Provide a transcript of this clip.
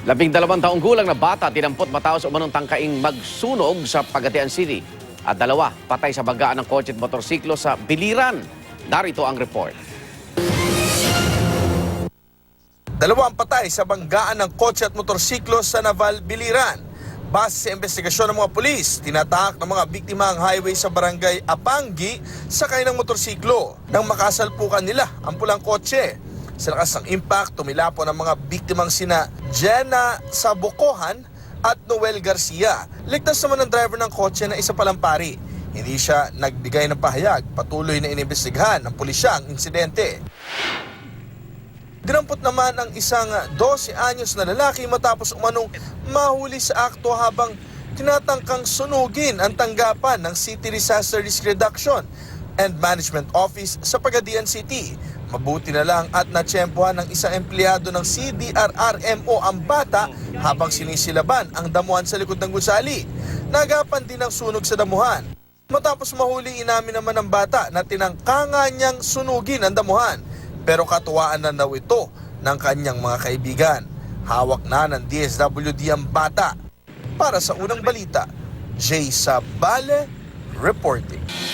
12 taong gulang na bata dinampot matapos umanong tangkaing magsunog sa Pagadian City. At 2 patay sa banggaan ng kotse at motorsiklo sa Biliran. Narito ang report. 2 patay sa banggaan ng kotse at motorsiklo sa Naval, Biliran. Base sa investigasyon ng mga pulis, tinatahak ng mga biktima ang highway sa barangay Apanggi sakay ng motorsiklo. Nang makasalpukan nila ang pulang kotse. Sa lakas ng impact, tumilapon ang mga biktimang sina Jenna Sabukohan at Noel Garcia. Ligtas naman ang driver ng kotse na isa palang pari. Hindi siya nagbigay ng pahayag. Patuloy na inimbestigahan ng pulisya ang insidente. Dinampot naman ang isang 12 anyos na lalaki matapos umanong mahuli sa akto habang tinatangkang sunugin ang tanggapan ng City Disaster Risk Reduction and Management Office sa Pagadian City. Mabuti na lang at natsyempohan ng isang empleyado ng CDRRMO ang bata habang sinisilaban ang damuhan sa likod ng gusali. Nagapan din ang sunog sa damuhan. Matapos mahuli, inamin naman ng bata na tinangkanga niyang sunugin ang damuhan. Pero katuwaan na daw ito ng kanyang mga kaibigan. Hawak na ng DSWD ang bata. Para sa unang balita, Jay Sabale reporting.